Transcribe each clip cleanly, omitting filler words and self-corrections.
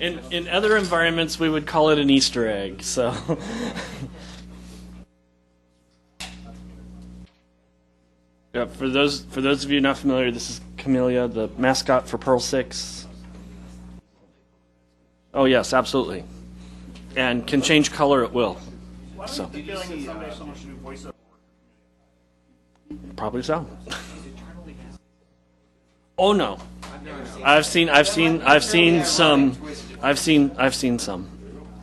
In other environments, we would call it an Easter egg. So, yeah, for those of you not familiar, this is Camellia, the mascot for Perl 6. Oh yes, absolutely, and can change color at will. So, probably so. Oh no. I've seen some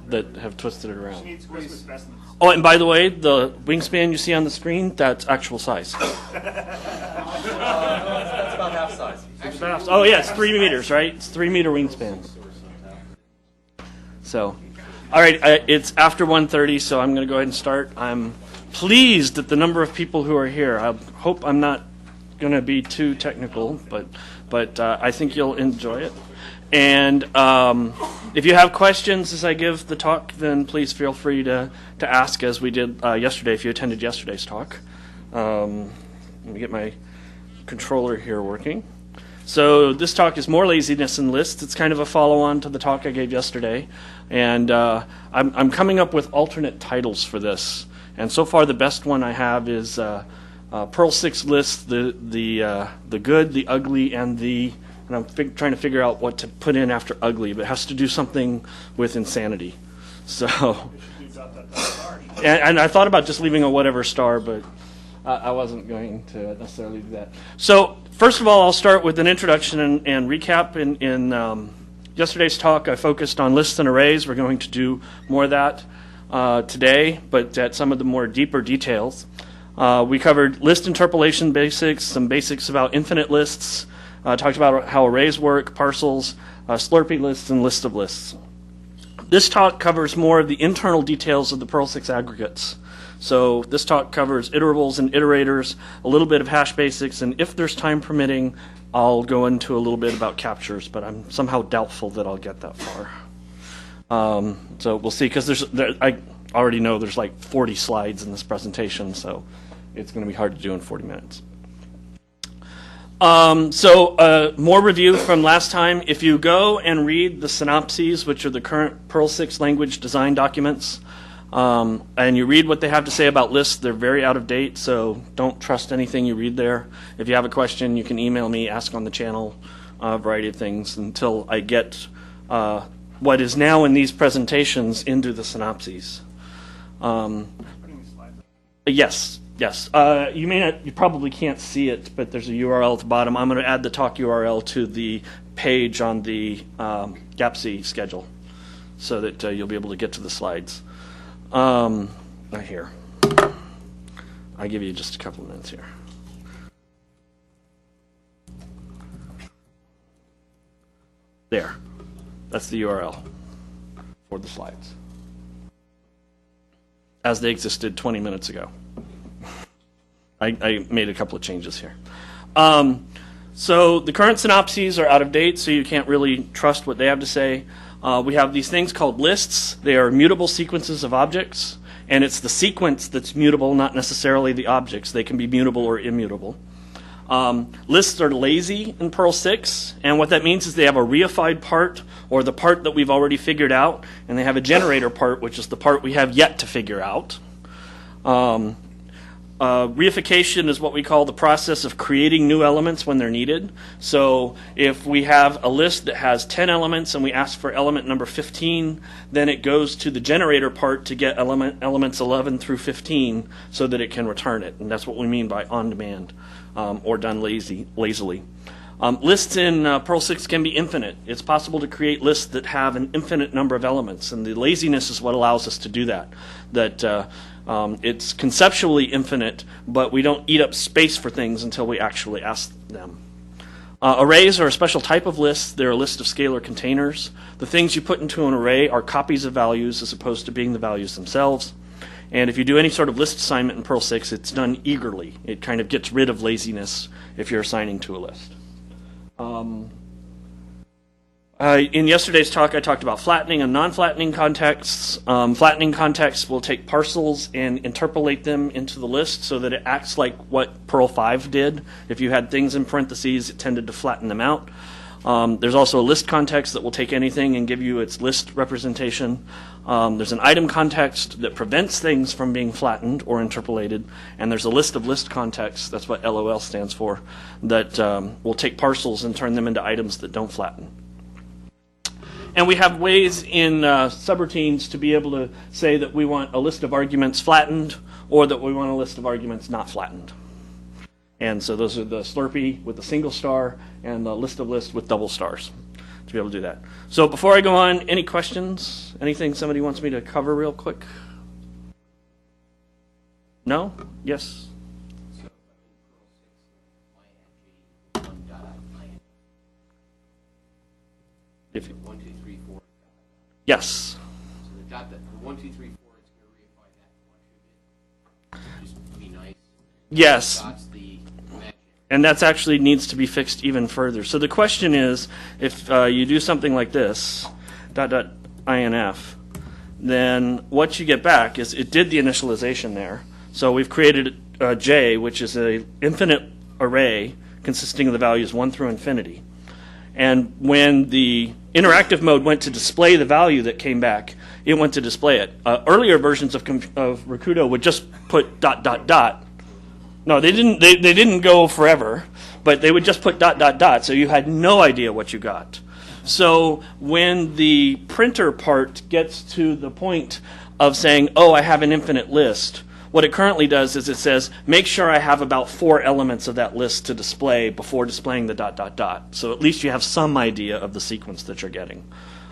that have twisted it around. Oh, and by the way, the wingspan you see on the screen, that's actual size. That's about half size. Oh yeah, it's 3 meters, right? It's 3 meter wingspan. So, all right, it's after 1:30, so I'm going to go ahead and start. I'm pleased at the number of people who are here. I hope I'm not going to be too technical, but I think you'll enjoy it. And if you have questions as I give the talk, then please feel free to ask, as we did yesterday, if you attended yesterday's talk. Let me get my controller here working. So this talk is more laziness and lists. It's kind of a follow-on to the talk I gave yesterday. And I'm coming up with alternate titles for this. And so far the best one I have is Perl 6 lists the good, the ugly, and I'm trying to figure out what to put in after ugly, but it has to do something with insanity. So, and I thought about just leaving a whatever star, but I wasn't going to necessarily do that. So, first of all, I'll start with an introduction and recap. In yesterday's talk, I focused on lists and arrays. We're going to do more of that today, but at some of the more deeper details. We covered list interpolation basics, some basics about infinite lists, talked about how arrays work, parcels, Slurpee lists, and list of lists. This talk covers more of the internal details of the Perl 6 aggregates. So this talk covers iterables and iterators, a little bit of hash basics, and if there's time permitting, I'll go into a little bit about captures, but I'm somehow doubtful that I'll get that far. So we'll see, because I already know there's like 40 slides in this presentation, so it's going to be hard to do in 40 minutes. More review from last time. If you go and read the synopses, which are the current Perl 6 language design documents, and you read what they have to say about lists, they're very out of date, so don't trust anything you read there. If you have a question, you can email me, ask on the channel, a variety of things, until I get what is now in these presentations into the synopses. Yes. You probably can't see it, but there's a URL at the bottom. I'm going to add the talk URL to the page on the YAPC schedule, so that you'll be able to get to the slides. Right here. I'll give you just a couple of minutes here. There. That's the URL for the slides, as they existed 20 minutes ago. I made a couple of changes here. So the current synopses are out of date, so you can't really trust what they have to say. We have these things called lists. They are mutable sequences of objects, and it's the sequence that's mutable, not necessarily the objects. They can be mutable or immutable. Lists are lazy in Perl 6, and what that means is they have a reified part, or the part that we've already figured out, and they have a generator part, which is the part we have yet to figure out. Reification is what we call the process of creating new elements when they're needed. So if we have a list that has 10 elements and we ask for element number 15, then it goes to the generator part to get elements 11 through 15 so that it can return it. And that's what we mean by on-demand, or done lazily. Lists in Perl 6 can be infinite. It's possible to create lists that have an infinite number of elements, and the laziness is what allows us to do that. It's conceptually infinite, but we don't eat up space for things until we actually ask them. Arrays are a special type of list. They're a list of scalar containers. The things you put into an array are copies of values as opposed to being the values themselves. And if you do any sort of list assignment in Perl 6, it's done eagerly. It kind of gets rid of laziness if you're assigning to a list. In yesterday's talk, I talked about flattening and non-flattening contexts. Flattening contexts will take parcels and interpolate them into the list so that it acts like what Perl 5 did. If you had things in parentheses, it tended to flatten them out. There's also a list context that will take anything and give you its list representation. There's an item context that prevents things from being flattened or interpolated. And there's a list of list contexts, that's what LOL stands for, that will take parcels and turn them into items that don't flatten. And we have ways in subroutines to be able to say that we want a list of arguments flattened or that we want a list of arguments not flattened. And so those are the Slurpee with a single star and the list of lists with double stars to be able to do that. So before I go on, any questions? Anything somebody wants me to cover real quick? No? Yes? If you, 1, 2, 3, 4. yes. So the dot that 1, 2, 3, 4, it's going to reify that 1 2 bit. Just be nice. Yes. Dots the magic. And that's actually needs to be fixed even further. So the question is, if you do something like this, .inf, then what you get back is it did the initialization there. So we've created a J, which is an infinite array consisting of the values 1 through infinity. And when the interactive mode went to display the value that came back, it went to display it. Earlier versions of Rakudo would just put ... No, they didn't. They didn't go forever, but they would just put ... So you had no idea what you got. So when the printer part gets to the point of saying, "Oh, I have an infinite list," what it currently does is it says, "Make sure I have about 4 elements of that list to display before displaying the ... So at least you have some idea of the sequence that you're getting.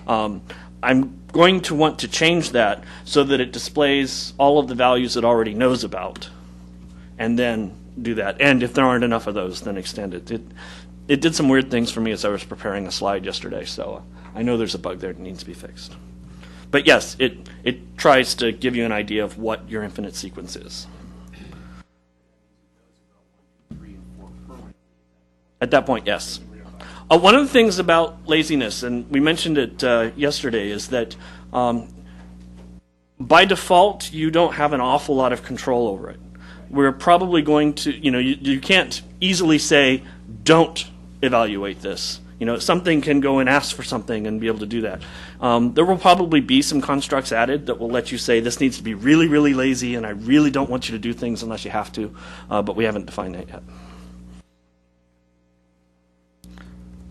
I'm going to want to change that so that it displays all of the values it already knows about, and then do that. And if there aren't enough of those, then extend it. It did some weird things for me as I was preparing a slide yesterday, so I know there's a bug there that needs to be fixed. But yes, it tries to give you an idea of what your infinite sequence is. At that point, yes. One of the things about laziness, and we mentioned it yesterday, is that by default, you don't have an awful lot of control over it. We're probably going to, you can't easily say, don't evaluate this. Something can go and ask for something and be able to do that. There will probably be some constructs added that will let you say this needs to be really, really lazy, and I really don't want you to do things unless you have to, but we haven't defined that yet.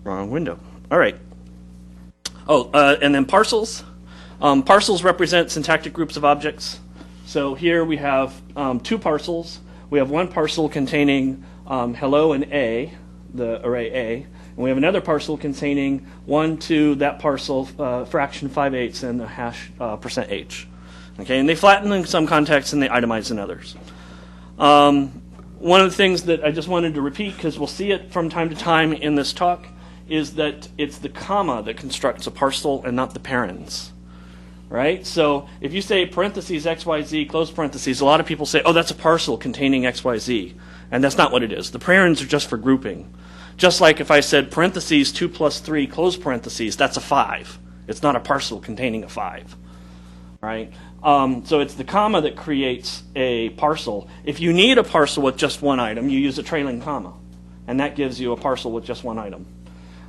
Wrong window. All right. Oh, and then parcels. Parcels represent syntactic groups of objects. So here we have 2 parcels. We have one parcel containing hello and A, the array A. And we have another parcel containing 1, 2, that parcel, fraction 5/8, and the hash %h. Okay, and they flatten in some contexts and they itemize in others. One of the things that I just wanted to repeat, because we'll see it from time to time in this talk, is that it's the comma that constructs a parcel and not the parens. Right? So if you say parentheses XYZ, close parentheses, a lot of people say, oh, that's a parcel containing XYZ. And that's not what it is. The parens are just for grouping. Just like if I said parentheses 2 plus 3, close parentheses, that's a 5. It's not a parcel containing a 5. Right? So it's the comma that creates a parcel. If you need a parcel with just one item, you use a trailing comma. And that gives you a parcel with just one item.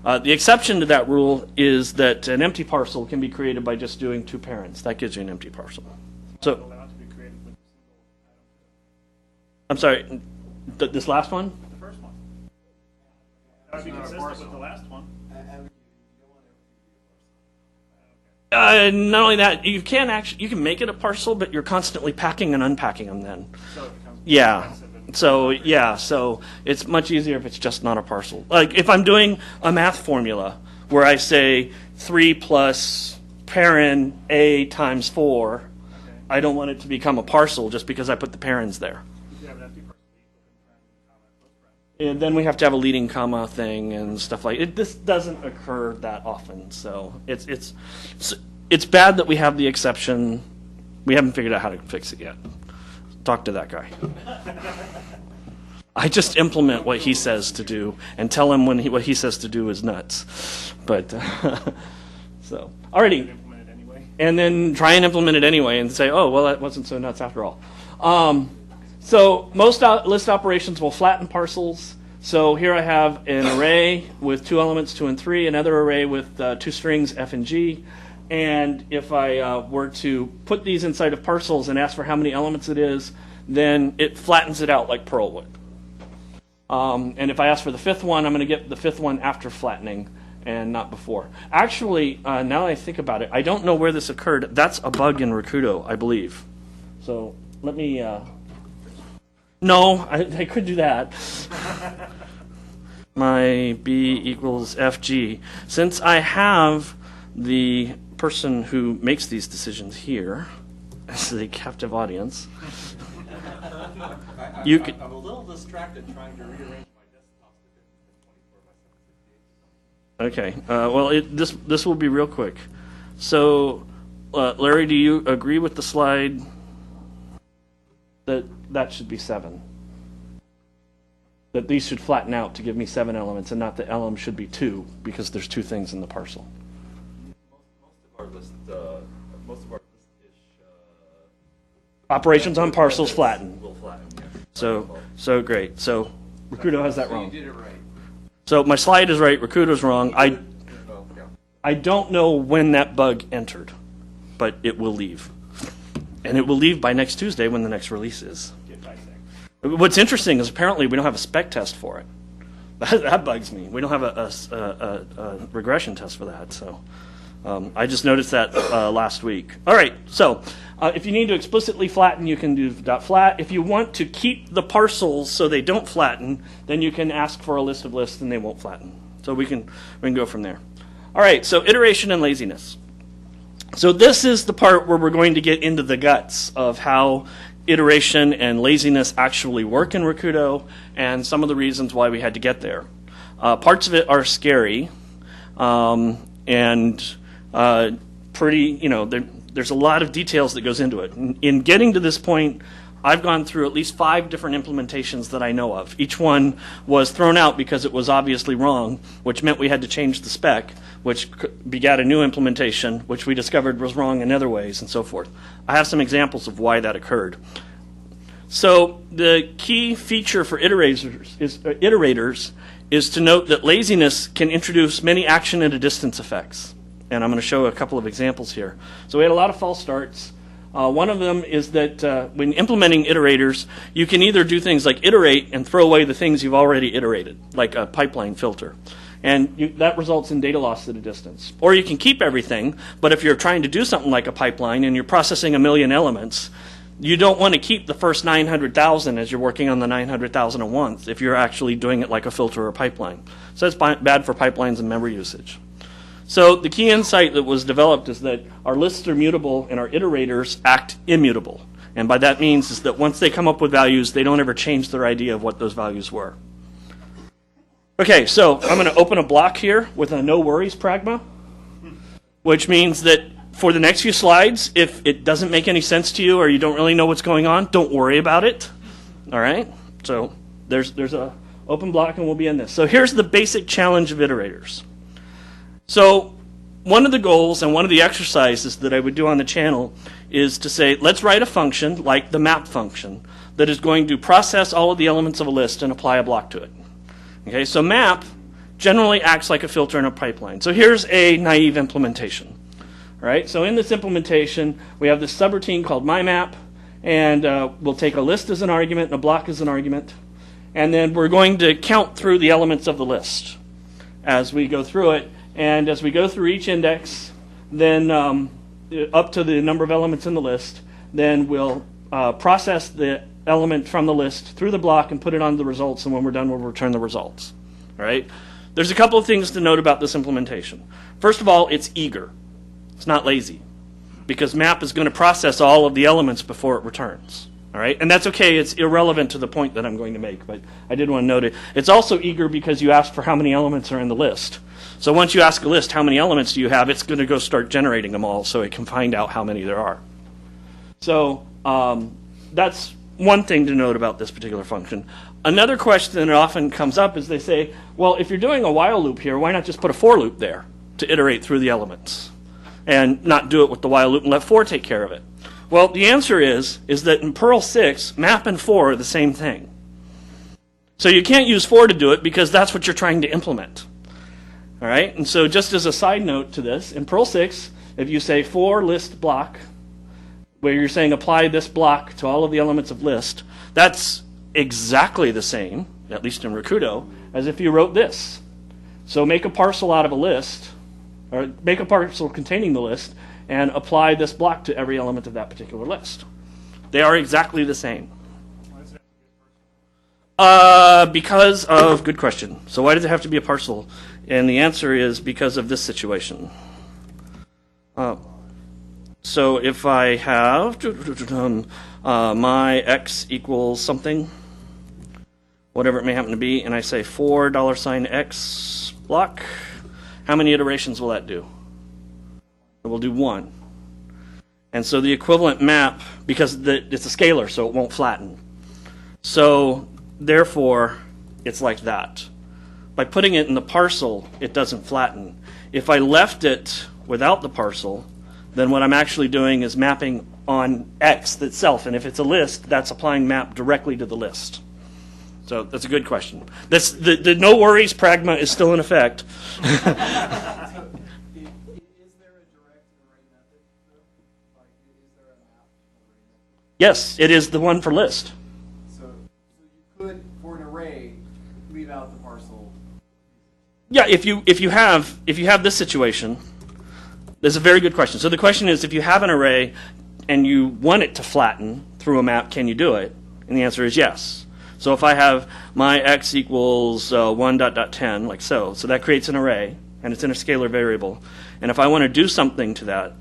The exception to that rule is that an empty parcel can be created by just doing 2 parents. That gives you an empty parcel. So, I'm sorry, this last one? The first one. That would be consistent with the last one. Not only that, you can make it a parcel, but you're constantly packing and unpacking them then. So it becomes Yeah. So it's much easier if it's just not a parcel. Like if I'm doing a math formula where I say 3 plus paren A times 4, Okay. I don't want it to become a parcel just because I put the parens there. If you have an empty parcel, you And then we have to have a leading comma thing and stuff like it. This doesn't occur that often, so it's bad that we have the exception. We haven't figured out how to fix it yet. Talk to that guy. I just implement what he says to do and tell him what he says to do is nuts. But so, alrighty. Implement it anyway. And then try and implement it anyway and say, oh, well, that wasn't so nuts after all. So most list operations will flatten parcels. So here I have an array with 2 elements, 2 and 3, another array with 2 strings, F and G. And if I were to put these inside of parcels and ask for how many elements it is, then it flattens it out like Perl would. And if I ask for the 5th one, I'm going to get the 5th one after flattening and not before. Actually, now that I think about it, I don't know where this occurred. That's a bug in Rakudo, I believe. So let me... No, I could do that. My B equals FG. Since I have the person who makes these decisions here as the captive audience, you could... I'm a little distracted trying to rearrange my desktop to fit 24 by 768. Okay. Well, this will be real quick. So, Larry, do you agree with the slide that should be 7? That these should flatten out to give me 7 elements, and not the element should be 2 because there's 2 things in the parcel. Most of our list-ish Operations on parcels flatten. will flatten. Yeah. So great. So Rakudo has that So you wrong. did it right. So my slide is right. Rakudo's wrong. Oh, yeah. I don't know when that bug entered, but it will leave. And it will leave by next Tuesday when the next release is. Get dissect. What's interesting is apparently we don't have a spec test for it. That bugs me. We don't have a regression test for that. So I just noticed that last week. All right. So if you need to explicitly flatten, you can do .flat. If you want to keep the parcels so they don't flatten, then you can ask for a list of lists and they won't flatten. So we can go from there. All right. So iteration and laziness. So this is the part where we're going to get into the guts of how iteration and laziness actually work in Rakudo and some of the reasons why we had to get there. Parts of it are scary and pretty, there's a lot of details that goes into it. In getting to this point, I've gone through at least 5 different implementations that I know of. Each one was thrown out because it was obviously wrong, which meant we had to change the spec, which begat a new implementation, which we discovered was wrong in other ways, and so forth. I have some examples of why that occurred. So the key feature for iterators is to note that laziness can introduce many action at a distance effects. And I'm going to show a couple of examples here. So we had a lot of false starts. One of them is that when implementing iterators, you can either do things like iterate and throw away the things you've already iterated, like a pipeline filter. And that results in data loss at a distance. Or you can keep everything, but if you're trying to do something like a pipeline and you're processing 1 million elements, you don't want to keep the first 900,000 as you're working on the 900,001th if you're actually doing it like a filter or a pipeline. So that's bad for pipelines and memory usage. So the key insight that was developed is that our lists are mutable and our iterators act immutable. And by that means is that once they come up with values, they don't ever change their idea of what those values were. Okay, so I'm going to open a block here with a no worries pragma, which means that for the next few slides, if it doesn't make any sense to you or you don't really know what's going on, don't worry about it. All right? So there's a open block and we'll be in this. So here's the basic challenge of iterators. So one of the goals and one of the exercises that I would do on the channel is to say, let's write a function like the map function that is going to process all of the elements of a list and apply a block to it. Okay, so map generally acts like a filter in a pipeline. So here's a naive implementation. All right, so in this implementation, we have this subroutine called myMap, and we'll take a list as an argument and a block as an argument, and then we're going to count through the elements of the list as we go through it. And as we go through each index, then up to the number of elements in the list, then we'll process the element from the list through the block and put it on the results, and when we're done, we'll return the results. All right? There's a couple of things to note about this implementation. First of all, it's eager. It's not lazy, because map is going to process all of the elements before it returns. All right? And that's okay. It's irrelevant to the point that I'm going to make, but I did want to note it. It's also eager because you asked for how many elements are in the list. So once you ask a list, how many elements do you have, it's going to go start generating them all so it can find out how many there are. So that's one thing to note about this particular function. Another question that often comes up is they say, well, if you're doing a while loop here, why not just put a for loop there to iterate through the elements and not do it with the while loop and let for take care of it? Well, the answer is that in Perl 6, map and for are the same thing. So you can't use for to do it because that's what you're trying to implement. All right? And so just as a side note to this, in Perl 6, if you say for list block, where you're saying apply this block to all of the elements of list, that's exactly the same, at least in Rakudo, as if you wrote this. So make a parcel out of a list, or make a parcel containing the list, and apply this block to every element of that particular list. They are exactly the same. Because of, good question. So why does it have to be a parcel? And the answer is because of this situation. So if I have my x equals something, whatever it may happen to be, and I say for $x block, how many iterations will that do? It will do 1. And so the equivalent map, because it's a scalar, so it won't flatten. So therefore, it's like that. By putting it in the parcel, it doesn't flatten. If I left it without the parcel, then what I'm actually doing is mapping on X itself. And if it's a list, that's applying map directly to the list. So that's a good question. The no worries pragma is still in effect. Is there a direct array method? Like, is there a map array method? Yes, it is the one for list. So you could, for an array, leave out the parcel. Yeah, if you have this situation, that's a very good question. So the question is, if you have an array and you want it to flatten through a map, can you do it? And the answer is yes. So if I have my x equals 1.10, like so that creates an array, and it's in a scalar variable. And if I want to do something to that,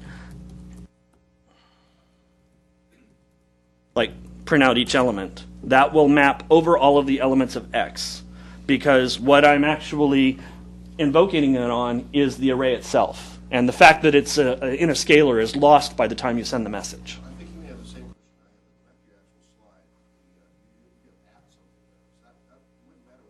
like print out each element, that will map over all of the elements of x, because what I'm actually invoking it on is the array itself. And the fact that it's in a scalar is lost by the time you send the message. I think you may have the same question I have at your actual slide. You have add something there.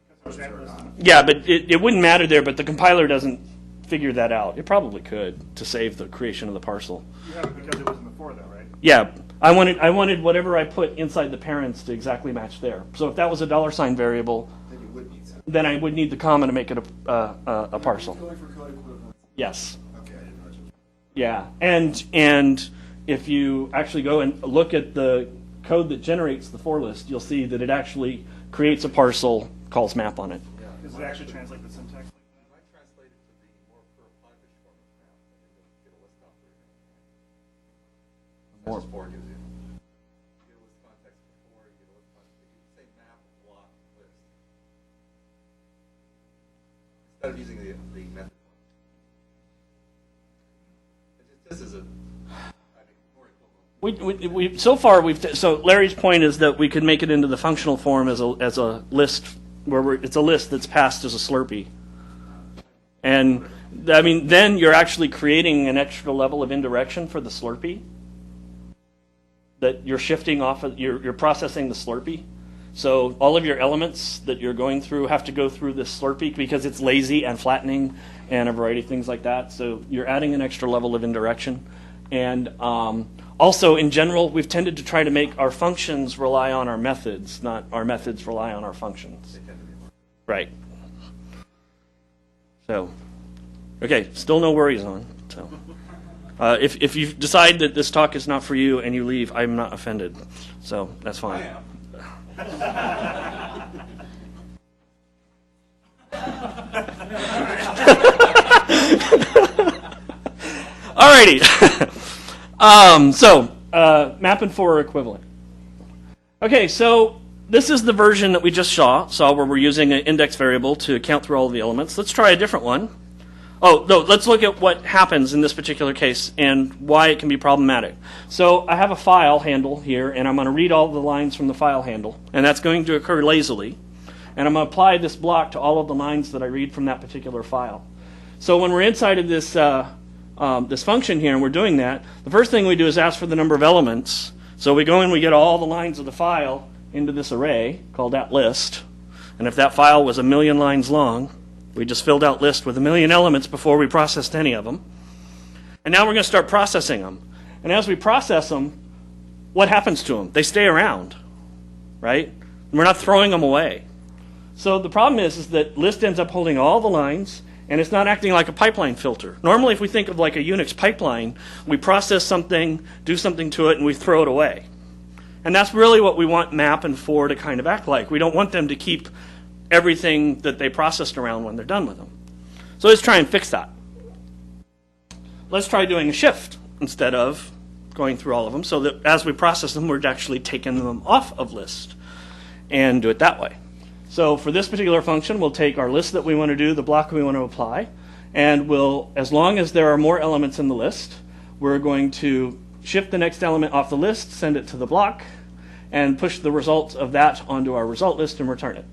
That wouldn't matter with that. Yeah, but it wouldn't matter there, but the compiler doesn't figure that out. It probably could to save the creation of the parcel. You have it because it was in the for, though, right? Yeah, I wanted whatever I put inside the parents to exactly match there. So if that was a $sign variable, Then you would need that. then I would need the comma to make it a parcel. Going for code equivalence. Yes. Okay, I didn't know. Yeah, and if you actually go and look at the code that generates the for list, you'll see that it actually creates a parcel, calls map on it. Does it actually translate the syntax like You might translate it to the more Perl-Flatfish form of map, and then you'll get a list operator. That's what for gives you. You get a list context before, you get a list context. You can say map, block, list. Instead of using the method. This is a, I think, more equivalent. So Larry's point is that we could make it into the functional form as a list, where it's a list that's passed as a Slurpee. And I mean, then you're actually creating an extra level of indirection for the Slurpee. That you're shifting off of, you're processing the Slurpee. So all of your elements that you're going through have to go through this Slurpee because it's lazy and flattening and a variety of things like that. So you're adding an extra level of indirection. And also, in general, we've tended to try to make our functions rely on our methods, not our methods rely on our functions. Right. So, okay, still no worries on. So, if you decide that this talk is not for you and you leave, I'm not offended. So that's fine. I am. Alrighty. Map and for are equivalent. Okay, so this is the version that we just saw where we're using an index variable to count through all of the elements. Let's try a different one. Oh, no, let's look at what happens in this particular case and why it can be problematic. So I have a file handle here, and I'm going to read all the lines from the file handle, and that's going to occur lazily. And I'm going to apply this block to all of the lines that I read from that particular file. So when we're inside of this, this function here, and we're doing that, the first thing we do is ask for the number of elements. So we go in, we get all the lines of the file, into this array called @list. And if that file was 1,000,000 lines long, we just filled out list with 1,000,000 elements before we processed any of them. And now we're going to start processing them. And as we process them, what happens to them? They stay around, right? We're not throwing them away. So the problem is that list ends up holding all the lines, and it's not acting like a pipeline filter. Normally, if we think of like a Unix pipeline, we process something, do something to it, and we throw it away. And that's really what we want map and for to kind of act like. We don't want them to keep everything that they processed around when they're done with them. So let's try and fix that. Let's try doing a shift instead of going through all of them, so that as we process them, we're actually taking them off of list and do it that way. So for this particular function, we'll take our list that we want to do, the block we want to apply, and we'll, as long as there are more elements in the list, we're going to shift the next element off the list, send it to the block, and push the results of that onto our result list and return it.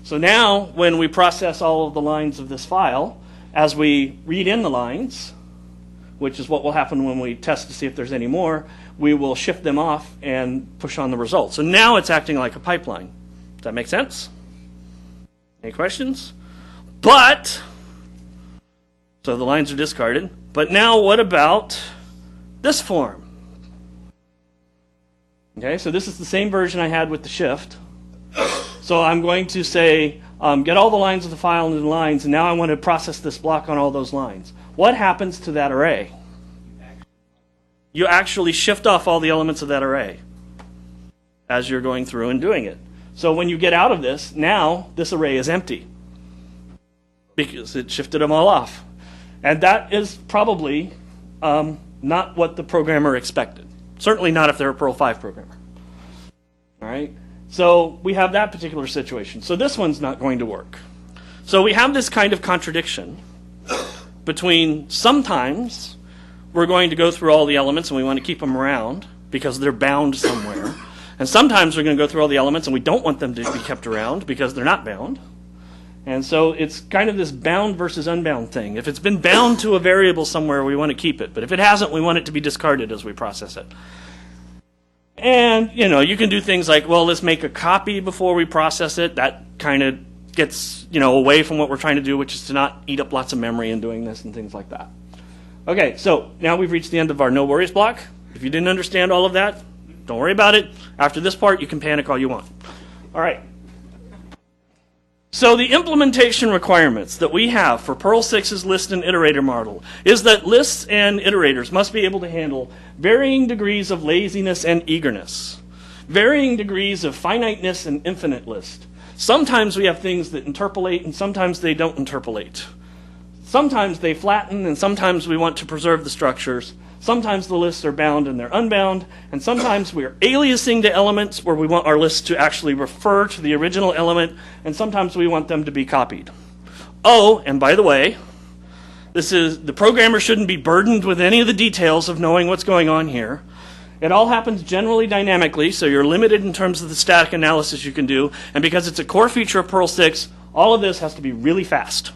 So now, when we process all of the lines of this file, as we read in the lines, which is what will happen when we test to see if there's any more, we will shift them off and push on the results. So now it's acting like a pipeline. Does that make sense? Any questions? But, so the lines are discarded, but now what about this form? Okay, so this is the same version I had with the shift. So I'm going to say, get all the lines of the file into the lines, and now I want to process this block on all those lines. What happens to that array? You actually shift off all the elements of that array as you're going through and doing it. So when you get out of this, now this array is empty because it shifted them all off. And that is probably not what the programmer expected. Certainly not if they're a Perl 5 programmer. All right? So we have that particular situation. So this one's not going to work. So we have this kind of contradiction between sometimes we're going to go through all the elements and we want to keep them around because they're bound somewhere. And sometimes we're going to go through all the elements and we don't want them to be kept around because they're not bound. And so it's kind of this bound versus unbound thing. If it's been bound to a variable somewhere, we want to keep it. But if it hasn't, we want it to be discarded as we process it. And, you know, you can do things like, well, let's make a copy before we process it. That kind of gets, you know, away from what we're trying to do, which is to not eat up lots of memory in doing this and things like that. Okay, so now we've reached the end of our no worries block. If you didn't understand all of that, don't worry about it. After this part, you can panic all you want. All right. So the implementation requirements that we have for Perl 6's list and iterator model is that lists and iterators must be able to handle varying degrees of laziness and eagerness, varying degrees of finiteness and infinite list. Sometimes we have things that interpolate and sometimes they don't interpolate. Sometimes they flatten and sometimes we want to preserve the structures. Sometimes the lists are bound and they're unbound, and sometimes we're aliasing to elements where we want our lists to actually refer to the original element, and sometimes we want them to be copied. Oh, and by the way, the programmer shouldn't be burdened with any of the details of knowing what's going on here. It all happens generally dynamically, so you're limited in terms of the static analysis you can do, and because it's a core feature of Perl 6, all of this has to be really fast.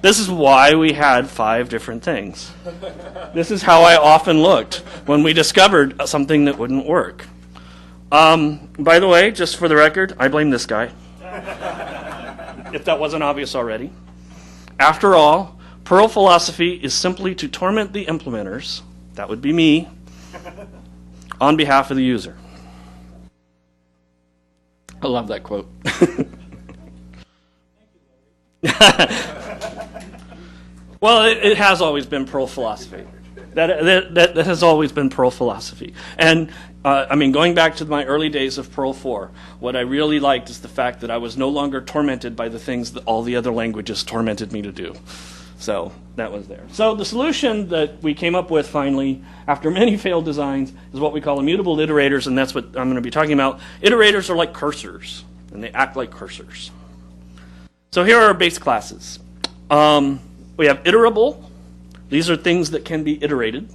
This is why we had 5 different things. This is how I often looked when we discovered something that wouldn't work. By the way, just for the record, I blame this guy. If that wasn't obvious already. After all, Perl philosophy is simply to torment the implementers, that would be me, on behalf of the user. I love that quote. Well, it has always been Perl philosophy. That has always been Perl philosophy. And, I mean, going back to my early days of Perl 4, what I really liked is the fact that I was no longer tormented by the things that all the other languages tormented me to do. So that was there. So the solution that we came up with finally, after many failed designs, is what we call immutable iterators, and that's what I'm going to be talking about. Iterators are like cursors, and they act like cursors. So here are our base classes. We have iterable. These are things that can be iterated.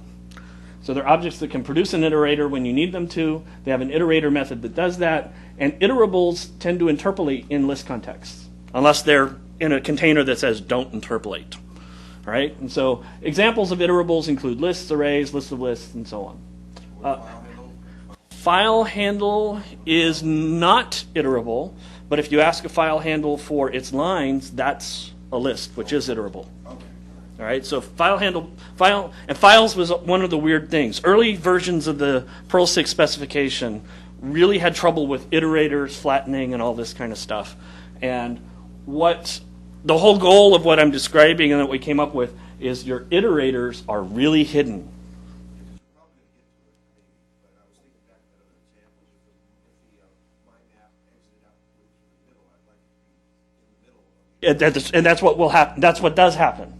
So they're objects that can produce an iterator when you need them to. They have an iterator method that does that. And iterables tend to interpolate in list contexts, unless they're in a container that says don't interpolate. All right, and so examples of iterables include lists, arrays, lists of lists, and so on. File handle is not iterable, but if you ask a file handle for its lines, that's a list, which is iterable. All right, so files was one of the weird things. Early versions of the Perl 6 specification really had trouble with iterators, flattening, and all this kind of stuff. And the whole goal of what I'm describing and that we came up with is your iterators are really hidden. And that's what will happen. That's what does happen.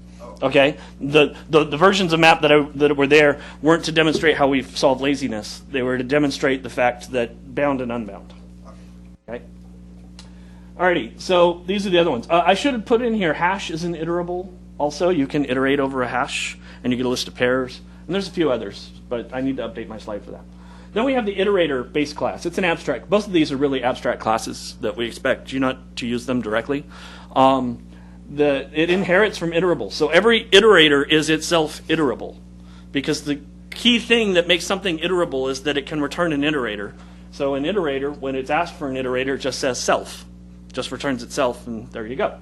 Okay, the versions of map that were there weren't to demonstrate how we solve laziness. They were to demonstrate the fact that bound and unbound. Okay. Alrighty, so these are the other ones. I should have put in here hash is an iterable. Also, you can iterate over a hash, and you get a list of pairs. And there's a few others, but I need to update my slide for that. Then we have the iterator base class. It's an abstract. Both of these are really abstract classes that we expect you not to use them directly. It inherits from iterable. So every iterator is itself iterable, because the key thing that makes something iterable is that it can return an iterator. So an iterator, when it's asked for an iterator, just says self. Just returns itself, and there you go.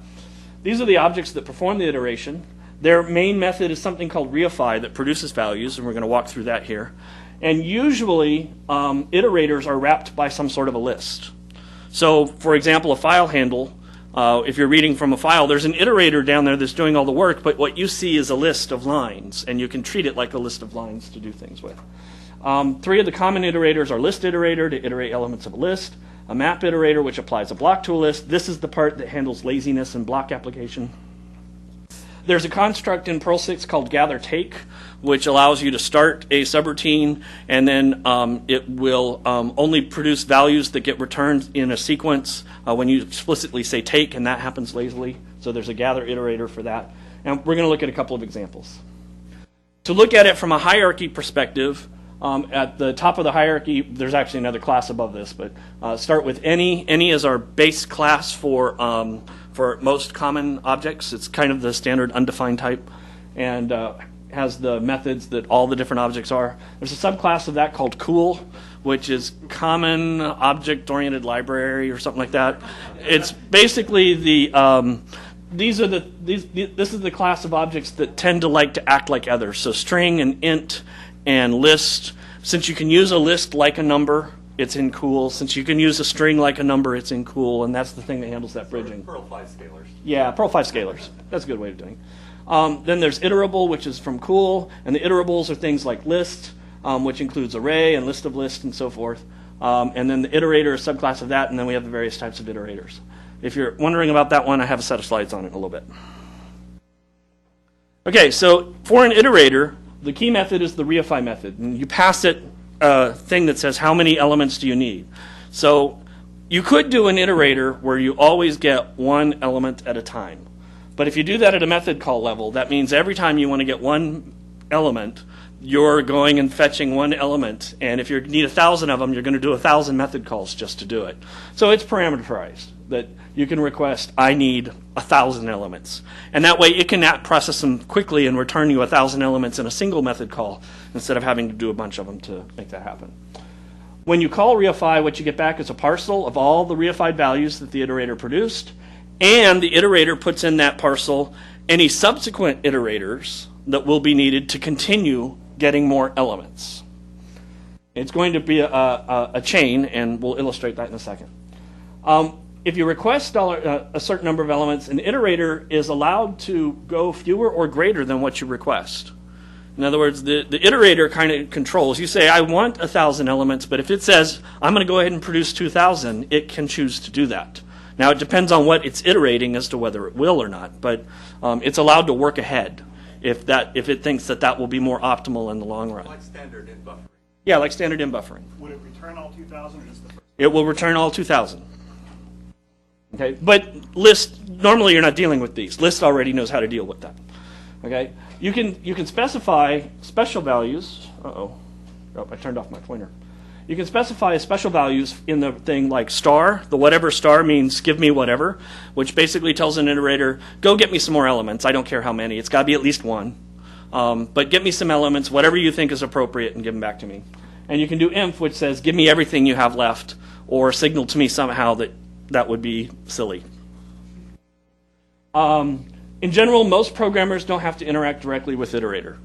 These are the objects that perform the iteration. Their main method is something called reify that produces values, and we're going to walk through that here. And usually, iterators are wrapped by some sort of a list. So, for example, a file handle, if you're reading from a file, there's an iterator down there that's doing all the work, but what you see is a list of lines, and you can treat it like a list of lines to do things with. Three of the common iterators are list iterator to iterate elements of a list, a map iterator which applies a block to a list. This is the part that handles laziness and block application. There's a construct in Perl 6 called gather take, which allows you to start a subroutine, and then it will only produce values that get returned in a sequence when you explicitly say take, and that happens lazily. So there's a gather iterator for that. And we're going to look at a couple of examples. To look at it from a hierarchy perspective, at the top of the hierarchy, there's actually another class above this, but start with any. Any is our base class for most common objects. It's kind of the standard undefined type, and has the methods that all the different objects are. There's a subclass of that called cool, which is common object-oriented library or something like that. It's basically this is the class of objects that tend to like to act like others. So string and int and list. Since you can use a list like a number, it's in cool. Since you can use a string like a number, it's in cool, and that's the thing that handles that bridging. Perl 5 scalars. Yeah, Perl 5 scalars. That's a good way of doing it. Then there's iterable, which is from cool, and the iterables are things like list, which includes array and list of lists and so forth. And then the iterator is a subclass of that, and then we have the various types of iterators. If you're wondering about that one, I have a set of slides on it in a little bit. Okay, so for an iterator, the key method is the reify method. And you pass it a thing that says how many elements do you need. So you could do an iterator where you always get one element at a time. But if you do that at a method call level, that means every time you want to get one element, you're going and fetching one element. And if you need 1,000 of them, you're going to do 1,000 method calls just to do it. So it's parameterized, that you can request, I need 1,000 elements. And that way it can process them quickly and return you 1,000 elements in a single method call instead of having to do a bunch of them to make that happen. When you call reify, what you get back is a parcel of all the reified values that the iterator produced, and the iterator puts in that parcel any subsequent iterators that will be needed to continue getting more elements. It's going to be a chain, and we'll illustrate that in a second. If you request a certain number of elements, an iterator is allowed to go fewer or greater than what you request. In other words, the iterator kind of controls. You say, I want 1,000 elements, but if it says, I'm going to go ahead and produce 2,000, it can choose to do that. Now, it depends on what it's iterating as to whether it will or not, but it's allowed to work ahead if it thinks that will be more optimal in the long run. Like standard in buffering. Yeah, like standard in buffering. Would it return all 2,000 or just the first? It will return all 2,000. Okay, but list, normally you're not dealing with these. List already knows how to deal with that. Okay, you can specify special values. Oh, I turned off my pointer. you can specify special values in the thing like star. The whatever star means give me whatever, which basically tells an iterator, go get me some more elements. I don't care how many. It's got to be at least one. But get me some elements, whatever you think is appropriate, and give them back to me. And you can do inf, which says give me everything you have left, or signal to me somehow that would be silly. In general, most programmers don't have to interact directly with Iterator.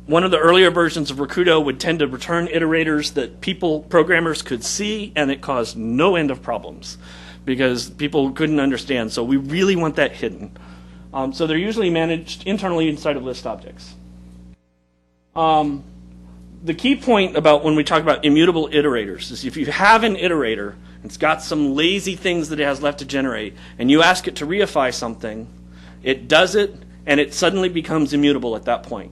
One of the earlier versions of Rakudo would tend to return iterators that programmers could see, and it caused no end of problems because people couldn't understand. So we really want that hidden. So they're usually managed internally inside of list objects. The key point about when we talk about immutable iterators is if you have an iterator, it's got some lazy things that it has left to generate, and you ask it to reify something, it does it, and it suddenly becomes immutable at that point.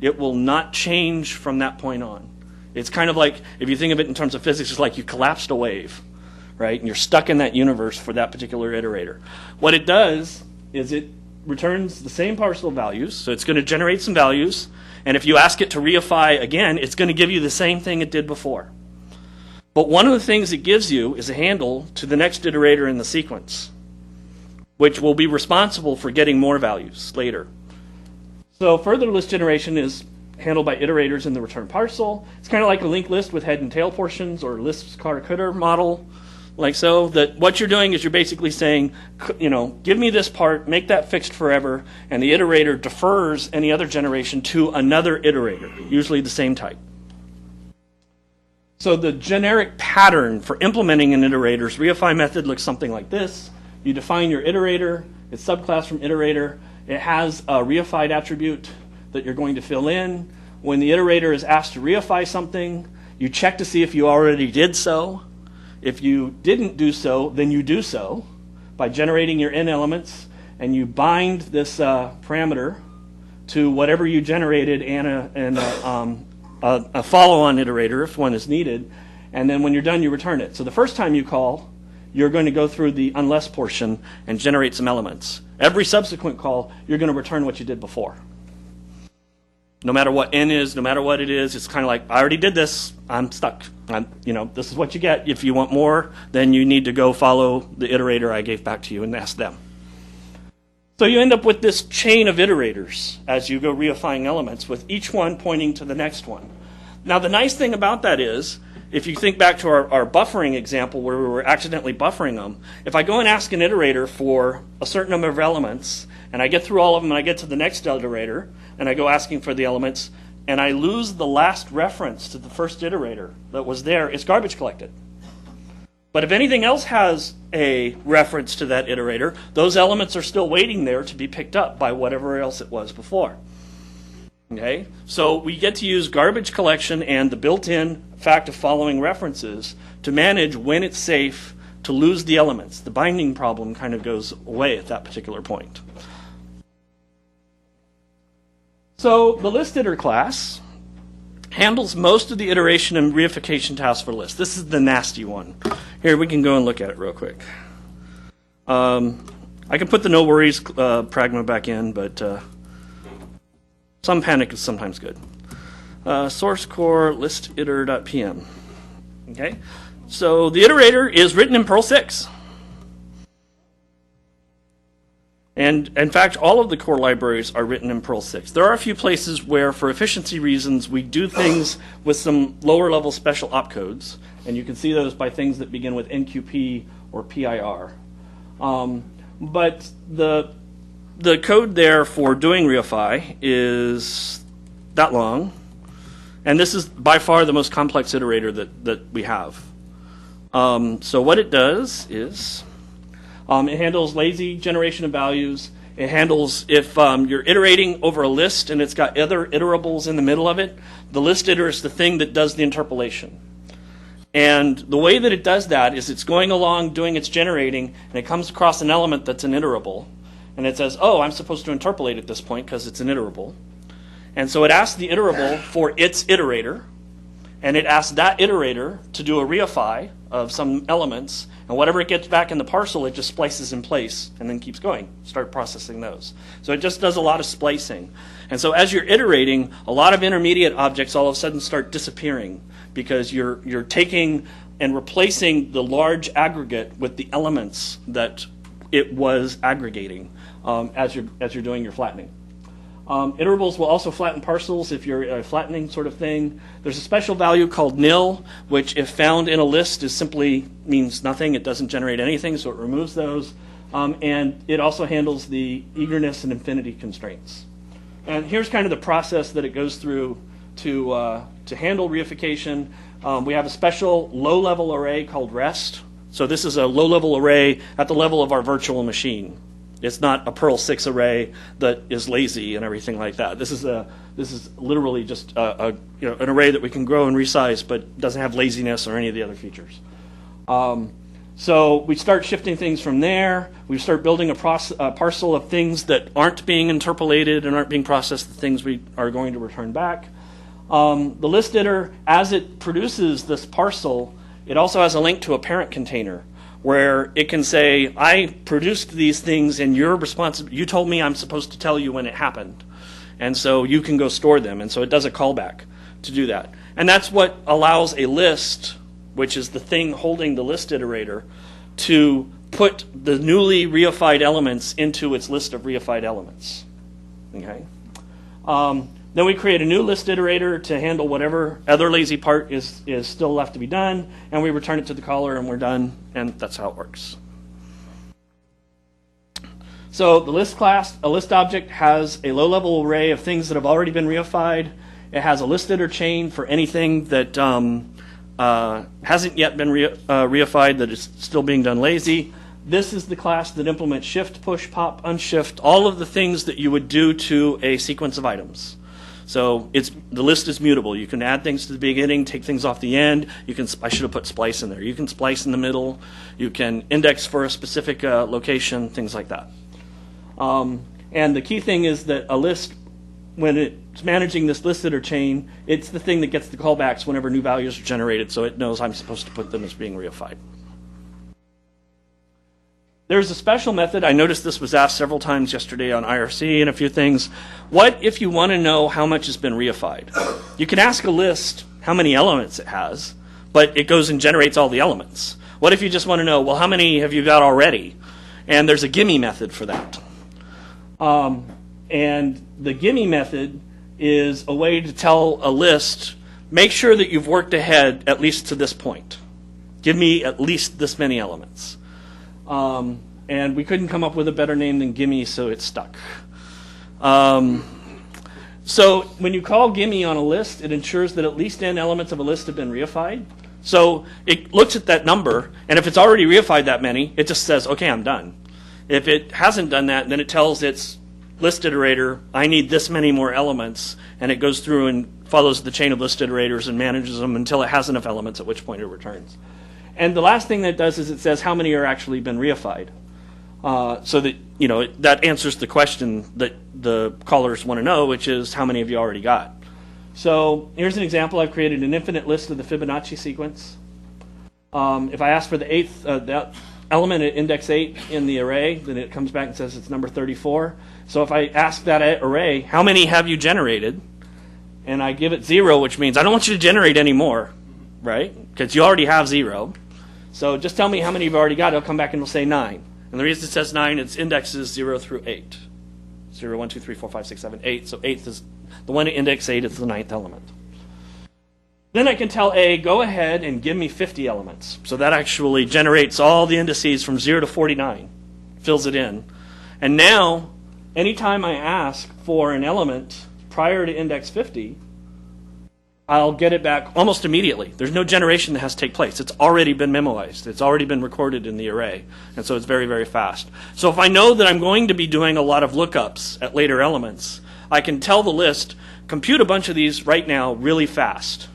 It will not change from that point on. It's kind of like, if you think of it in terms of physics, it's like you collapsed a wave, right? And you're stuck in that universe for that particular iterator. What it does is it returns the same parcel values, so it's going to generate some values, and if you ask it to reify again, it's going to give you the same thing it did before. But one of the things it gives you is a handle to the next iterator in the sequence, which will be responsible for getting more values later. So further list generation is handled by iterators in the return parcel. It's kind of like a linked list with head and tail portions, or Lisp's Karakutter model, like so. That what you're doing is you're basically saying, give me this part, make that fixed forever, and the iterator defers any other generation to another iterator, usually the same type. So the generic pattern for implementing an iterator's reify method looks something like this. You define your iterator, its subclass from iterator. It has a reified attribute that you're going to fill in. When the iterator is asked to reify something, you check to see if you already did so. If you didn't do so, then you do so by generating your n elements, and you bind this parameter to whatever you generated and a follow-on iterator if one is needed. And then when you're done, you return it. So the first time you call, you're going to go through the unless portion and generate some elements. Every subsequent call, you're going to return what you did before. No matter what n is, no matter what it is, it's kind of like, I already did this, I'm stuck. This is what you get. If you want more, then you need to go follow the iterator I gave back to you and ask them. So you end up with this chain of iterators as you go reifying elements, with each one pointing to the next one. Now the nice thing about that is, if you think back to our buffering example where we were accidentally buffering them, if I go and ask an iterator for a certain number of elements, and I get through all of them and I get to the next iterator, and I go asking for the elements, and I lose the last reference to the first iterator that was there, it's garbage collected. But if anything else has a reference to that iterator, those elements are still waiting there to be picked up by whatever else it was before. Okay, so we get to use garbage collection and the built-in fact of following references to manage when it's safe to lose the elements. The binding problem kind of goes away at that particular point. So the list-iter class handles most of the iteration and reification tasks for lists. This is the nasty one. Here, we can go and look at it real quick. I can put the no worries pragma back in, but some panic is sometimes good. Source core list_iter.pm. Okay, so the iterator is written in Perl 6. And in fact, all of the core libraries are written in Perl 6. There are a few places where, for efficiency reasons, we do things with some lower level special opcodes. And you can see those by things that begin with NQP or PIR. But the code there for doing reify is that long. And this is by far the most complex iterator that we have. So what it does is it handles lazy generation of values. It handles if you're iterating over a list and it's got other iterables in the middle of it, the list iter is the thing that does the interpolation. And the way that it does that is it's going along doing its generating, and it comes across an element that's an iterable. And it says, oh, I'm supposed to interpolate at this point because it's an iterable. And so it asks the iterable for its iterator, and it asks that iterator to do a reify of some elements, and whatever it gets back in the parcel, it just splices in place and then keeps going, start processing those. So it just does a lot of splicing. And so as you're iterating, a lot of intermediate objects all of a sudden start disappearing because you're taking and replacing the large aggregate with the elements that it was aggregating as you're doing your flattening. Iterables will also flatten parcels if you're a flattening sort of thing. There's a special value called nil, which if found in a list is simply means nothing. It doesn't generate anything, so it removes those. And it also handles the eagerness and infinity constraints. And here's kind of the process that it goes through to handle reification. We have a special low-level array called rest. So this is a low-level array at the level of our virtual machine. It's not a Perl 6 array that is lazy and everything like that. This is literally just an array that we can grow and resize, but doesn't have laziness or any of the other features. So we start shifting things from there. We start building a parcel of things that aren't being interpolated and aren't being processed, the things we are going to return back. The list iter, as it produces this parcel, it also has a link to a parent container where it can say, I produced these things and you're responsible. You told me I'm supposed to tell you when it happened. And so you can go store them. And so it does a callback to do that. And that's what allows a list, which is the thing holding the list iterator, to put the newly reified elements into its list of reified elements. Okay. Then we create a new list iterator to handle whatever other lazy part is still left to be done, and we return it to the caller, and we're done, and that's how it works. So the list class, a list object, has a low-level array of things that have already been reified. It has a list iter chain for anything that hasn't yet been reified, that is still being done lazy. This is the class that implements shift, push, pop, unshift, all of the things that you would do to a sequence of items. So the list is mutable. You can add things to the beginning, take things off the end. I should have put splice in there. You can splice in the middle. You can index for a specific location, things like that. And the key thing is that a list, when it's managing this list iter chain, it's the thing that gets the callbacks whenever new values are generated, so it knows I'm supposed to put them as being reified. There's a special method. I noticed this was asked several times yesterday on IRC and a few things. What if you want to know how much has been reified? You can ask a list how many elements it has, but it goes and generates all the elements. What if you just want to know, well, how many have you got already? And there's a gimme method for that. And the gimme method is a way to tell a list, make sure that you've worked ahead at least to this point. Give me at least this many elements. And we couldn't come up with a better name than gimme, so it stuck. So when you call gimme on a list, it ensures that at least n elements of a list have been reified. So it looks at that number, and if it's already reified that many, it just says, okay, I'm done. If it hasn't done that, then it tells its list iterator, I need this many more elements, and it goes through and follows the chain of list iterators and manages them until it has enough elements, at which point it returns. And the last thing that it does is it says how many are actually been reified. So that, that answers the question that the callers want to know, which is how many have you already got? So here's an example. I've created an infinite list of the Fibonacci sequence. If I ask for the eighth that element at index 8 in the array, then it comes back and says it's number 34. So if I ask that array, how many have you generated? And I give it 0, which means I don't want you to generate any more, right? Because you already have 0. So just tell me how many you've already got. It'll come back and it'll say 9. And the reason it says 9, its indexes 0 through 8. 0, 1, 2, 3, 4, 5, 6, 7, 8. So 8th is the one at index 8 is the 9th element. Then I can tell A, go ahead and give me 50 elements. So that actually generates all the indices from 0 to 49, fills it in. And now, anytime I ask for an element prior to index 50, I'll get it back almost immediately. There's no generation that has to take place. It's already been memoized. It's already been recorded in the array. And so it's very, very fast. So if I know that I'm going to be doing a lot of lookups at later elements, I can tell the list, compute a bunch of these right now really fast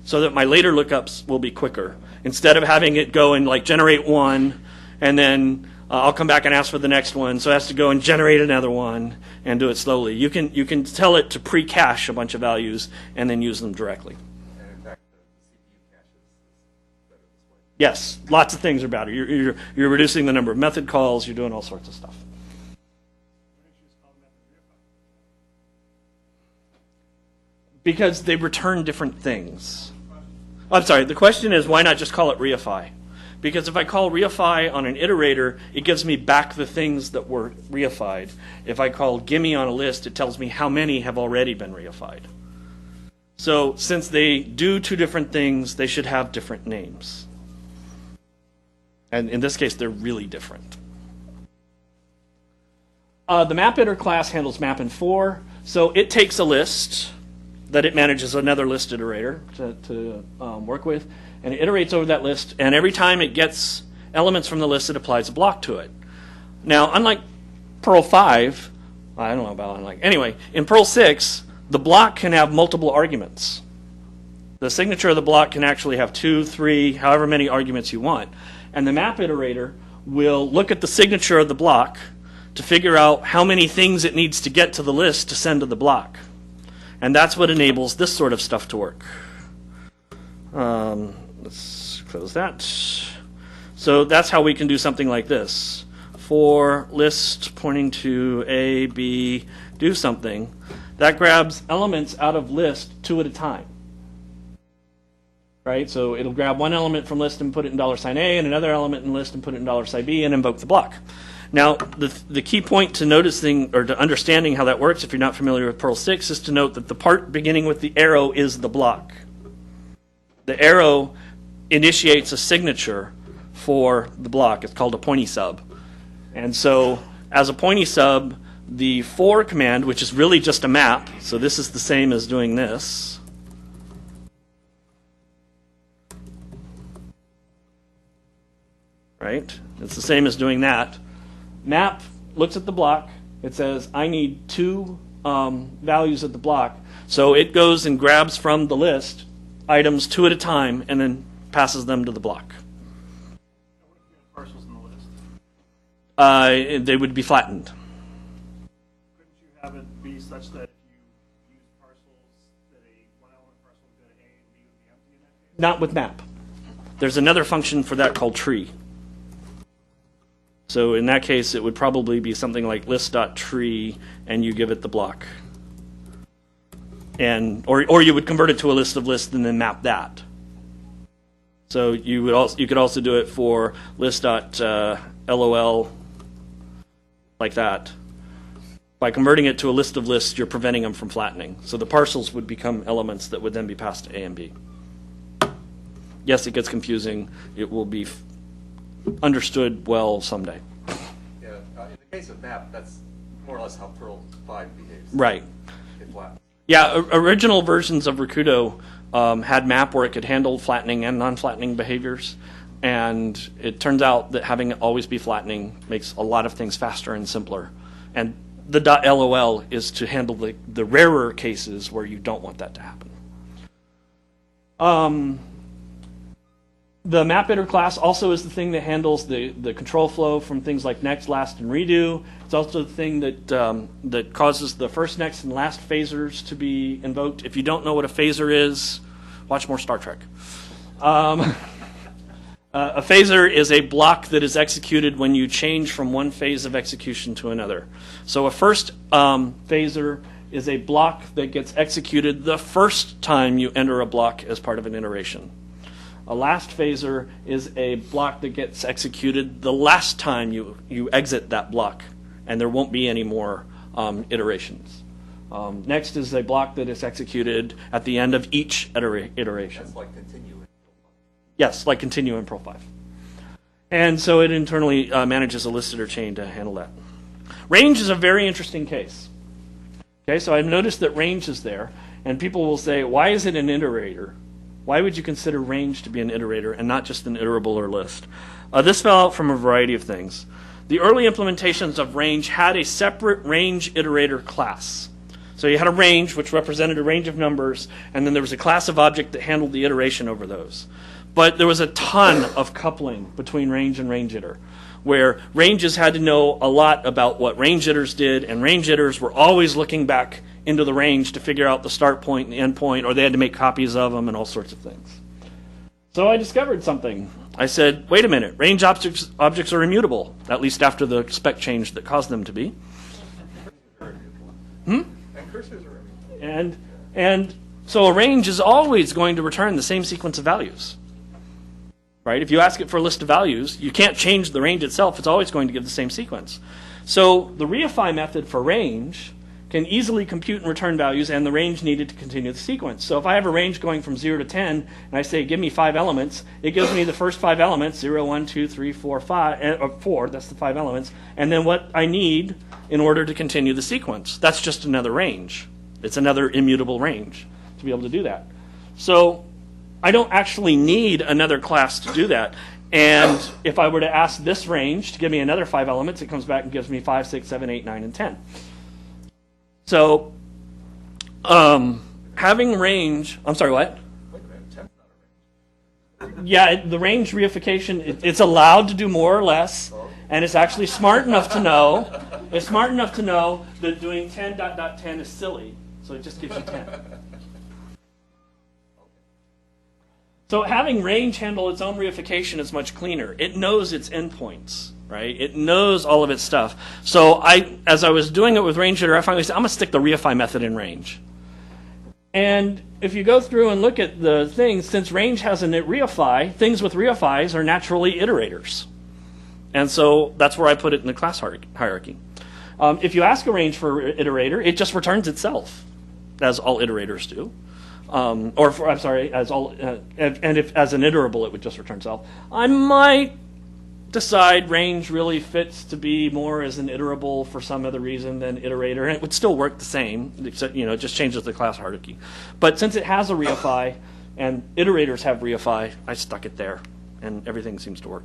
so that my later lookups will be quicker. Instead of having it go and generate one, and then I'll come back and ask for the next one, so it has to go and generate another one and do it slowly. You can tell it to pre-cache a bunch of values and then use them directly. And in fact, the CPU cache is better this way. Yes, lots of things are better. You're reducing the number of method calls. You're doing all sorts of stuff. Because they return different things. I'm sorry, the question is why not just call it reify? Because if I call reify on an iterator, it gives me back the things that were reified. If I call gimme on a list, it tells me how many have already been reified. So since they do two different things, they should have different names. And in this case, they're really different. The map-iter class handles map in 4. So it takes a list that it manages another list iterator to work with, and it iterates over that list, and every time it gets elements from the list, it applies a block to it. Now, unlike Perl 5, I don't know about unlike, anyway, in Perl 6, the block can have multiple arguments. The signature of the block can actually have 2, 3, however many arguments you want. And the map iterator will look at the signature of the block to figure out how many things it needs to get to the list to send to the block. And that's what enables this sort of stuff to work. Let's close that. So that's how we can do something like this. For list pointing to A, B, do something. That grabs elements out of list 2 at a time. Right? So it'll grab one element from list and put it in $A and another element in list and put it in $B and invoke the block. Now, the key point to noticing or to understanding how that works, if you're not familiar with Perl 6, is to note that the part beginning with the arrow is the block. The arrow initiates a signature for the block. It's called a pointy sub. And so, as a pointy sub, the for command, which is really just a map, so this is the same as doing this. Right? It's the same as doing that. Map looks at the block. It says, I need 2 values of the block. So it goes and grabs from the list items 2 at a time and then passes them to the block. What if you have parcels in the list? They would be flattened. Couldn't you have it be such that if you use parcels, that a one element parcel would go to A and B would be empty in that case? Not with map. There's another function for that called tree. So in that case, it would probably be something like list.tree, and you give it the block. And or you would convert it to a list of lists and then map that. So you could also do it for list.lol like that. By converting it to a list of lists, you're preventing them from flattening. So the parcels would become elements that would then be passed to A and B. Yes, it gets confusing. It will be understood well someday. Yeah, in the case of map, that's more or less how Perl 5 behaves. Right. It flattens. Yeah, original versions of Rakudo had map where it could handle flattening and non-flattening behaviors. And it turns out that having it always be flattening makes a lot of things faster and simpler. And the .lol is to handle the rarer cases where you don't want that to happen. The map-iter class also is the thing that handles the control flow from things like next, last, and redo. It's also the thing that causes the first, next, and last phasers to be invoked. If you don't know what a phaser is, watch more Star Trek. A phaser is a block that is executed when you change from one phase of execution to another. So a first phaser is a block that gets executed the first time you enter a block as part of an iteration. A last phaser is a block that gets executed the last time you exit that block, and there won't be any more iterations. Next is a block that is executed at the end of each iteration. That's like continue. Yes, like continue in Perl 5. And so it internally manages a listed or chain to handle that. Range is a very interesting case. Okay, so I've noticed that range is there, and people will say, why is it an iterator? Why would you consider range to be an iterator and not just an iterable or list? This fell out from a variety of things. The early implementations of range had a separate range iterator class. So you had a range, which represented a range of numbers, and then there was a class of object that handled the iteration over those. But there was a ton of coupling between range and range iter, where ranges had to know a lot about what range iters did, and range iters were always looking back into the range to figure out the start point and the end point, or they had to make copies of them and all sorts of things. So I discovered something. I said, wait a minute, range objects are immutable, at least after the spec change that caused them to be. And cursors are immutable. And So a range is always going to return the same sequence of values. Right? If you ask it for a list of values, you can't change the range itself. It's always going to give the same sequence. So the reify method for range can easily compute and return values and the range needed to continue the sequence. So if I have a range going from 0 to 10, and I say, give me 5 elements, it gives me the first 5 elements, 0, 1, 2, 3, 4, 5, or 4, that's the 5 elements, and then what I need in order to continue the sequence. That's just another range. It's another immutable range to be able to do that. So I don't actually need another class to do that. And if I were to ask this range to give me another 5 elements, it comes back and gives me 5, 6, 7, 8, 9, and 10. So having range, I'm sorry, what? Wait a minute, 10's not a range. Yeah, the range reification, it's allowed to do more or less, and it's actually smart enough to know, that doing 10 is silly, so it just gives you 10. So having range handle its own reification is much cleaner. It knows its endpoints, right? It knows all of its stuff. So as I was doing it with range iter, I finally said, I'm going to stick the reify method in range. And if you go through and look at the things, since range has a reify, things with reifys are naturally iterators. And so that's where I put it in the class hierarchy. If you ask a range for iterator, it just returns itself, as all iterators do. And if as an iterable, it would just return self. I might decide range really fits to be more as an iterable for some other reason than iterator, and it would still work the same, except it just changes the class hierarchy. But since it has a reify and iterators have reify, I stuck it there, and everything seems to work.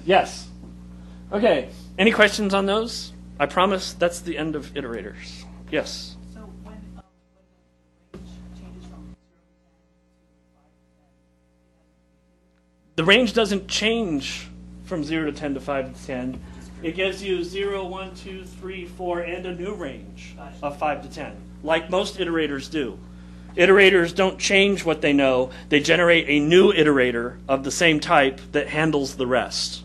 Yes. Okay. Any questions on those? I promise that's the end of iterators. Yes. So when the range changes from 0 to 10 to 5 to 10, The range doesn't change from 0 to 10 to 5 to 10. It gives you 0, 1, 2, 3, 4, and a new range of 5 to 10, like most iterators do. Iterators don't change what they know. They generate a new iterator of the same type that handles the rest.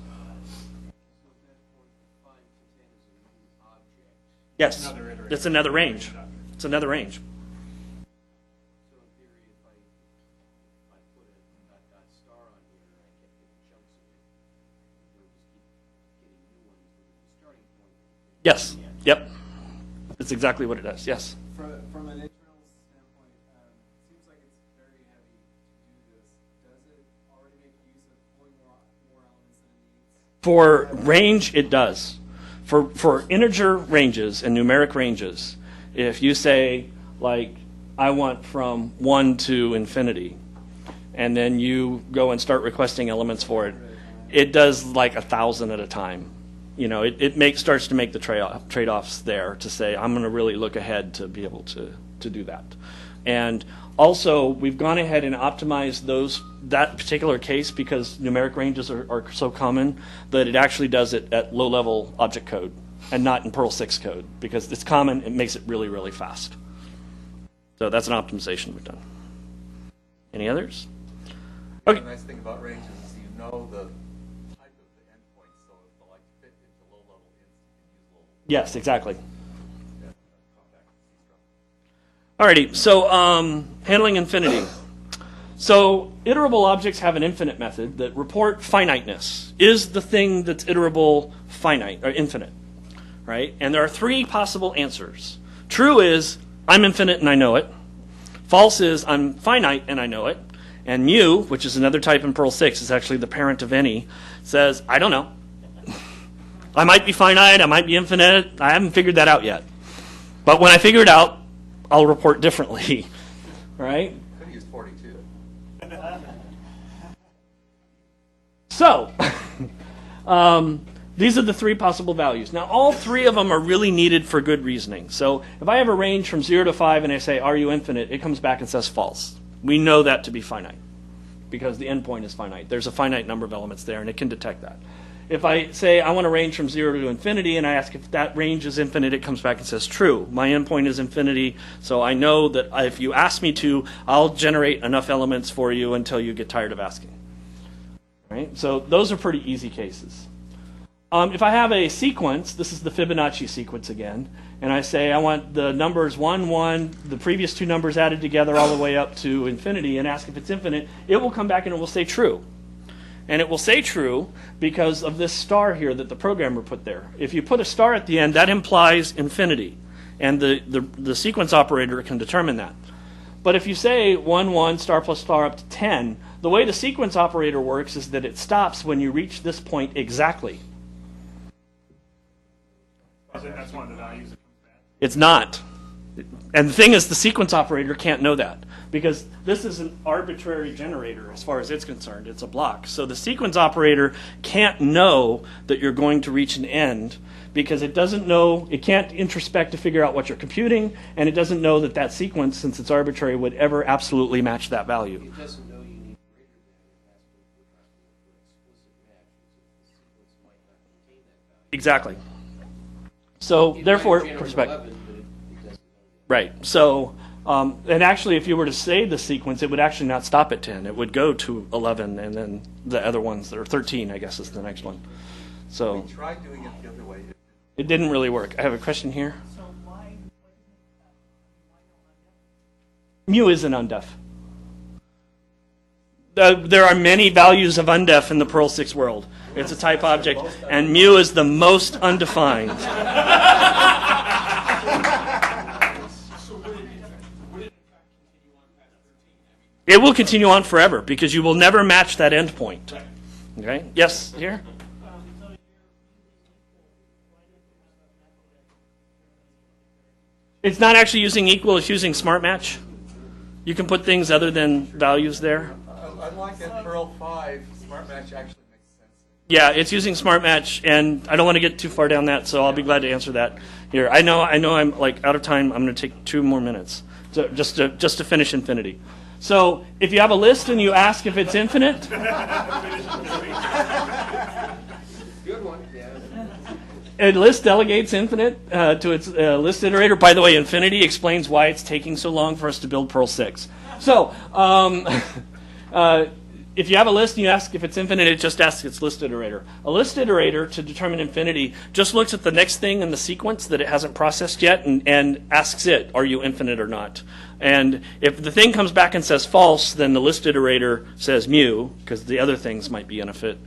Yes, it's another range. It's another range. So in theory, if I put a dot star on here and I kept getting chunks of it, it would just keep getting new ones with the starting point. Yes. Yep. That's exactly what it does. Yes. From an internal standpoint, it seems like it's very heavy to do this. Does it already make use of pulling more elements than it needs? For range, it does. For integer ranges and numeric ranges, if you say, like, I want from 1 to infinity, and then you go and start requesting elements for it, it does like 1,000 at a time. It starts to make the trade-offs there to say, I'm going to really look ahead to be able to do that. And also, we've gone ahead and optimized that particular case because numeric ranges are so common that it actually does it at low-level object code and not in Perl 6 code. Because it's common, it makes it really, really fast. So that's an optimization we've done. Any others? Okay. The nice thing about ranges is you know the type of the endpoint, so if the fit into low-level ints, you can use low-level. Yes, exactly. Yeah, compact C Alrighty, so handling infinity. So iterable objects have an infinite method that report finiteness. Is the thing that's iterable finite or infinite? Right? And there are 3 possible answers. True is I'm infinite and I know it. False is I'm finite and I know it. And mu, which is another type in Perl 6, is actually the parent of any, says I don't know. I might be finite, I might be infinite, I haven't figured that out yet. But when I figure it out, I'll report differently, right? Could have used 42. So, these are the 3 possible values. Now, all 3 of them are really needed for good reasoning. So, if I have a range from 0 to 5 and I say, are you infinite? It comes back and says false. We know that to be finite because the endpoint is finite. There's a finite number of elements there, and it can detect that. If I say I want a range from 0 to infinity and I ask if that range is infinite, it comes back and says true. My endpoint is infinity, so I know that if you ask me to, I'll generate enough elements for you until you get tired of asking. Right? So those are pretty easy cases. if I have a sequence, this is the Fibonacci sequence again, and I say I want the numbers 1, 1, the previous two numbers added together all the way up to infinity, and ask if it's infinite, it will come back and it will say true. And it will say true because of this star here that the programmer put there. If you put a star at the end, that implies infinity, and the sequence operator can determine that. But if you say 1, 1, star plus star up to 10, the way the sequence operator works is that it stops when you reach this point exactly. That's one of the values that comes back. It's not. And the thing is, the sequence operator can't know that because this is an arbitrary generator as far as it's concerned. It's a block. So the sequence operator can't know that you're going to reach an end because it doesn't know, it can't introspect to figure out what you're computing, and it doesn't know that that sequence, since it's arbitrary, would ever absolutely match that value. It doesn't know you need greater than, it has to look for explicit matches. The sequence might not contain that value. Exactly. So It therefore, might generate perspective. 11, but it doesn't know that. Right. So, and actually, if you were to save the sequence, it would actually not stop at 10. It would go to 11, and then the other ones that are 13, I guess, is the next one. So We tried doing it the other way. it didn't really work. I have a question here. So why no Mu isn't undef. There are many values of undef in the Perl 6 world. It's a type object, and mu is the most undefined. It will continue on forever because you will never match that endpoint. Okay? Yes, here? It's not actually using equal, it's using smart match. You can put things other than values there. Unlike in Perl 5, Smart Match actually makes sense. Yeah, it's using smart match, and I don't want to get too far down that, so I'll be glad to answer that here. I know I'm like out of time. I'm going to take 2 more minutes just to finish infinity. So if you have a list and you ask if it's infinite, Good one, yeah. a list delegates infinite to its list iterator. By the way, infinity explains why it's taking so long for us to build Perl 6. So if you have a list and you ask if it's infinite, it just asks its list iterator. A list iterator, to determine infinity, just looks at the next thing in the sequence that it hasn't processed yet and asks it, are you infinite or not? And if the thing comes back and says false, then the list iterator says mu, because the other things might be infinite.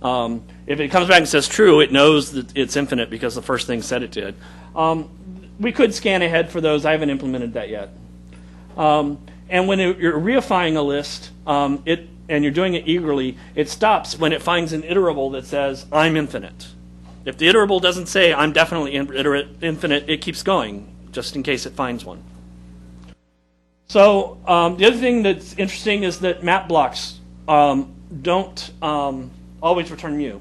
If it comes back and says true, it knows that it's infinite because the first thing said it did. We could scan ahead for those. I haven't implemented that yet. And when you're reifying a list, and you're doing it eagerly, it stops when it finds an iterable that says, I'm infinite. If the iterable doesn't say, I'm definitely infinite, it keeps going, just in case it finds one. So the other thing that's interesting is that map blocks don't always return mu.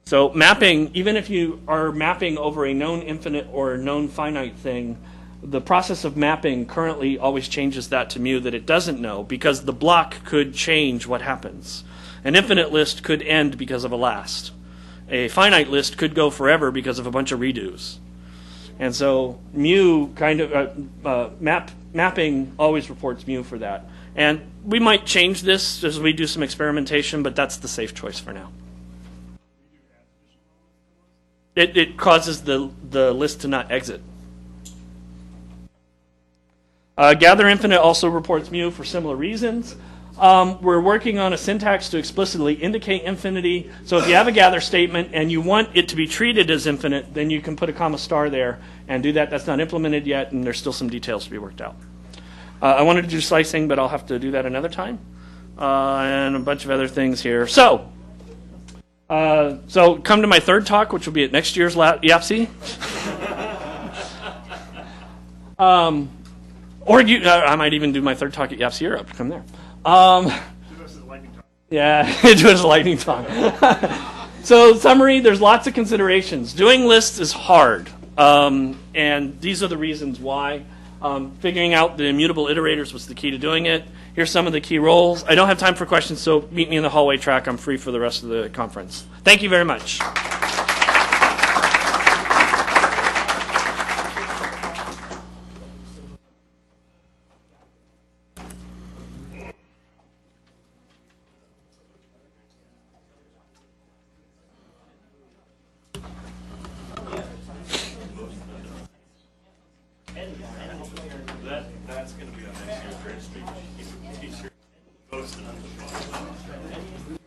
So mapping, even if you are mapping over a known infinite or a known finite thing, the process of mapping currently always changes that to mu that it doesn't know because the block could change what happens. An infinite list could end because of a last. A finite list could go forever because of a bunch of redos. And so mu kind of mapping always reports mu for that. And we might change this as we do some experimentation, but that's the safe choice for now. It causes the list to not exit. Gather infinite also reports mu for similar reasons. We're working on a syntax to explicitly indicate infinity. So if you have a gather statement and you want it to be treated as infinite, then you can put a comma star there and do that. That's not implemented yet, and there's still some details to be worked out. I wanted to do slicing, but I'll have to do that another time. And a bunch of other things here. So come to my third talk, which will be at next year's YAPC. Or I might even do my third talk at YAPC Europe. Come there. Do this as a lightning talk. Yeah, do it as a lightning talk. So summary, there's lots of considerations. Doing lists is hard. And these are the reasons why. Figuring out the immutable iterators was the key to doing it. Here's some of the key roles. I don't have time for questions, so meet me in the hallway track. I'm free for the rest of the conference. Thank you very much. That's going to be on next year's grade speech. He's here. Goes to